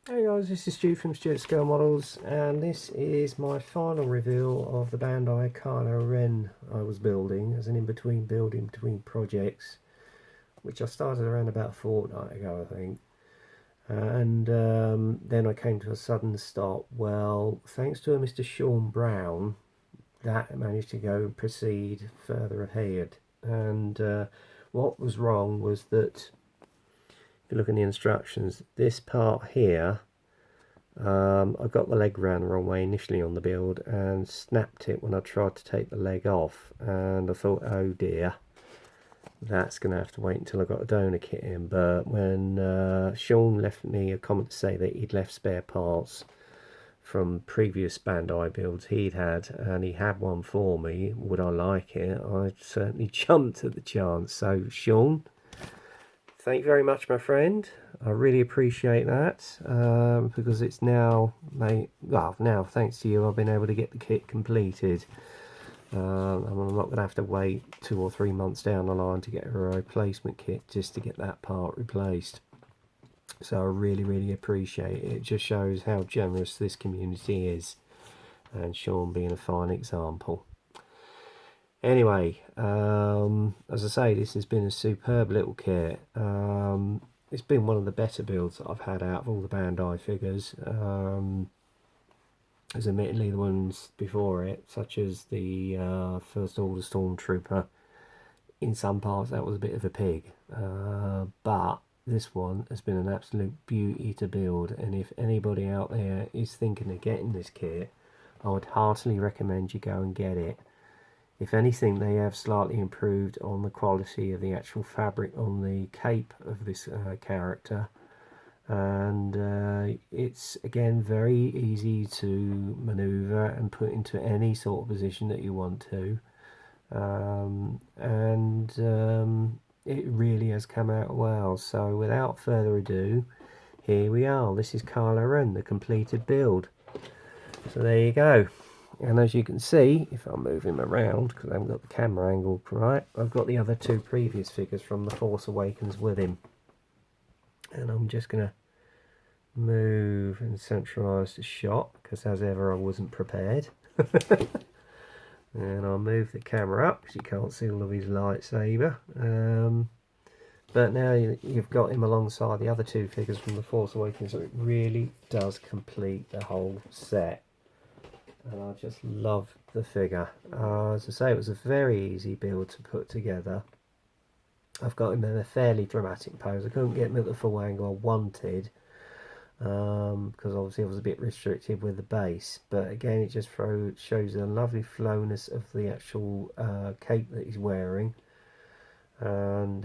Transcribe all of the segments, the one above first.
Hey guys, this is Stu from Stuart Scale Models, and this is my final reveal of the Bandai Kylo Ren I was building as an in-between build in between projects, which I started around about a fortnight ago, I think. And then I came to a sudden stop. Well, thanks to a Mr. Sean Brown, that managed to go and proceed further ahead. And what was wrong was that, if you look in the instructions, this part here, I got the leg round the wrong way initially on the build and snapped it when I tried to take the leg off, and I thought, oh dear, that's going to have to wait until I got a donor kit in. But when Sean left me a comment to say that he'd left spare parts from previous Bandai builds he'd had, and he had one for me, would I like it? I certainly jumped at the chance. So Sean, thank you very much, my friend. I really appreciate that, because it's now, now thanks to you, I've been able to get the kit completed. And I'm not going to have to wait 2 or 3 months down the line to get a replacement kit just to get that part replaced. So I really appreciate it. It just shows how generous this community is, and Sean being a fine example. Anyway, as I say, this has been a superb little kit. It's been one of the better builds that I've had out of all the Bandai figures. As admittedly the ones before it, such as the First Order Stormtrooper, in some parts that was a bit of a pig. But this one has been an absolute beauty to build, and if anybody out there is thinking of getting this kit, I would heartily recommend you go and get it. If anything, they have slightly improved on the quality of the actual fabric on the cape of this character, and it's again very easy to maneuver and put into any sort of position that you want to, and it really has come out well. So without further ado, here we are. This is Kylo Ren, the completed build. So there you go. And as you can see, if I move him around, because I haven't got the camera angle right, I've got the other 2 previous figures from The Force Awakens with him. And I'm just going to move and centralise the shot, because as ever I wasn't prepared. And I'll move the camera up, because you can't see all of his lightsaber. But now you've got him alongside the other 2 figures from The Force Awakens, so it really does complete the whole set. And I just love the figure. As I say, it was a very easy build to put together. I've got him in a fairly dramatic pose. I couldn't get him at the full angle I wanted, because obviously I was a bit restricted with the base. But again, it just shows the lovely flowness of the actual cape that he's wearing. And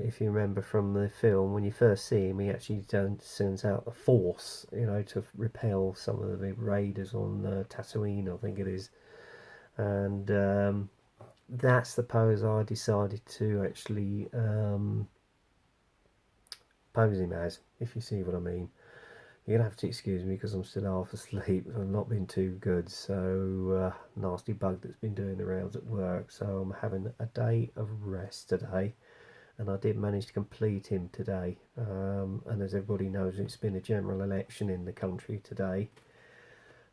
if you remember from the film, when you first see him, he actually sends out the Force, to repel some of the raiders on Tatooine, I think it is. And that's the pose I decided to actually pose him as, if you see what I mean. You're going to have to excuse me because I'm still half asleep. I've not been too good, so nasty bug that's been doing the rounds at work. So I'm having a day of rest today, and I did manage to complete him today. And as everybody knows, it's been a general election in the country today.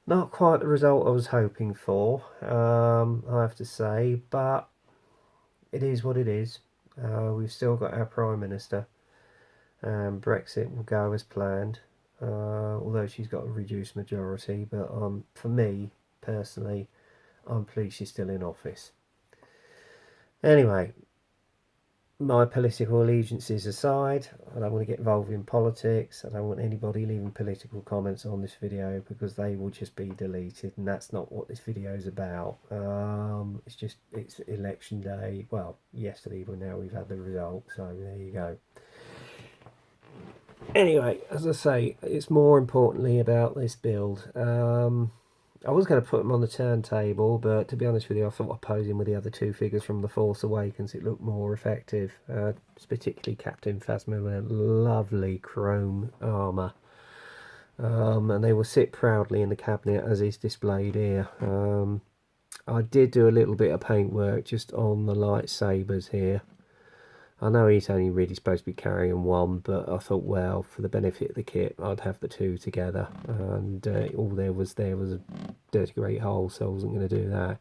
Not quite the result I was hoping for, I have to say, but it is what it is. We've still got our Prime Minister, and Brexit will go as planned. Although she's got a reduced majority, but for me personally, I'm pleased she's still in office. Anyway, my political allegiances aside, I don't want to get involved in politics. I don't want anybody leaving political comments on this video, because they will just be deleted, and that's not what this video is about. It's election day. Well, yesterday, but now we've had the result, so there you go. Anyway, as I say, it's more importantly about this build. I was going to put them on the turntable, but to be honest with you, I thought I'd pose him with the other 2 figures from The Force Awakens. It looked more effective, particularly Captain Phasma with a lovely chrome armour. And they will sit proudly in the cabinet as is displayed here. I did do a little bit of paintwork just on the lightsabers here. I know he's only really supposed to be carrying one, but I thought, well, for the benefit of the kit, I'd have the two together. And all there was a dirty great hole, so I wasn't going to do that.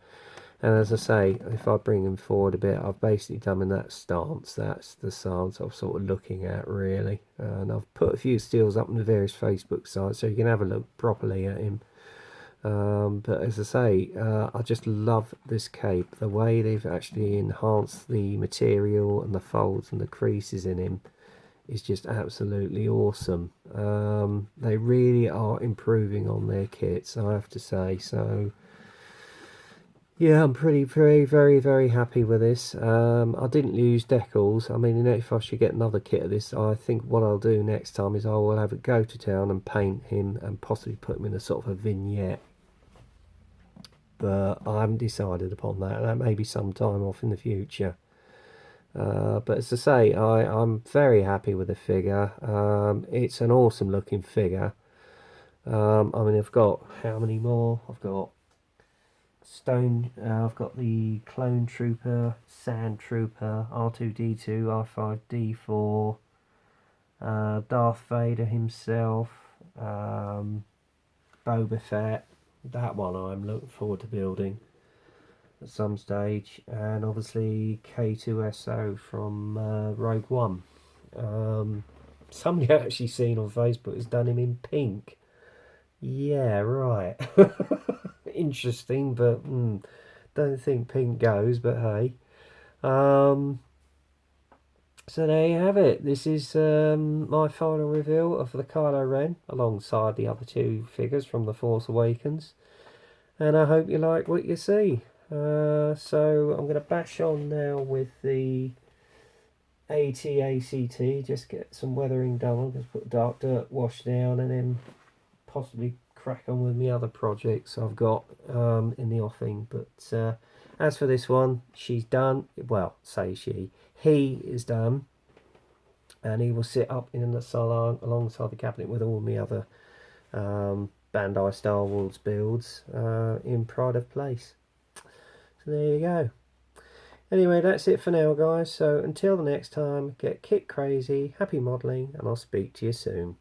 And as I say, if I bring him forward a bit, I've basically done in that stance. That's the stance I'm sort of looking at, really. And I've put a few stills up on the various Facebook sites so you can have a look properly at him. But as I say, I just love this cape. The way they've actually enhanced the material and the folds and the creases in him is just absolutely awesome. They really are improving on their kits, I have to say. So yeah, I'm very happy with this. I didn't use decals. I mean, if I should get another kit of this, I think what I'll do next time is I will have it go to town and paint him and possibly put him in a sort of a vignette. But I haven't decided upon that. That may be some time off in the future. But as I say, I'm very happy with the figure. It's an awesome looking figure. I mean, I've got how many more? I've got Stone. I've got the Clone Trooper, Sand Trooper, R2D2, R5D4, Darth Vader himself, Boba Fett. That one I'm looking forward to building at some stage, and obviously K2SO from Rogue One. Somebody I actually seen on Facebook has done him in pink. Yeah, right. Interesting, but don't think pink goes, but hey. So there you have it. This is my final reveal of the Kylo Ren alongside the other two figures from The Force Awakens. And I hope you like what you see. So I'm going to bash on now with the AT, just get some weathering done. I'm going to put dark dirt wash down and then possibly crack on with my other projects I've got in the offing. But as for this one, she's done. Well, say he is done, and he will sit up in the salon alongside the cabinet with all my other Bandai Star Wars builds in pride of place. So there you go. Anyway, that's it for now, guys. So until the next time, get kit crazy, happy modelling, and I'll speak to you soon.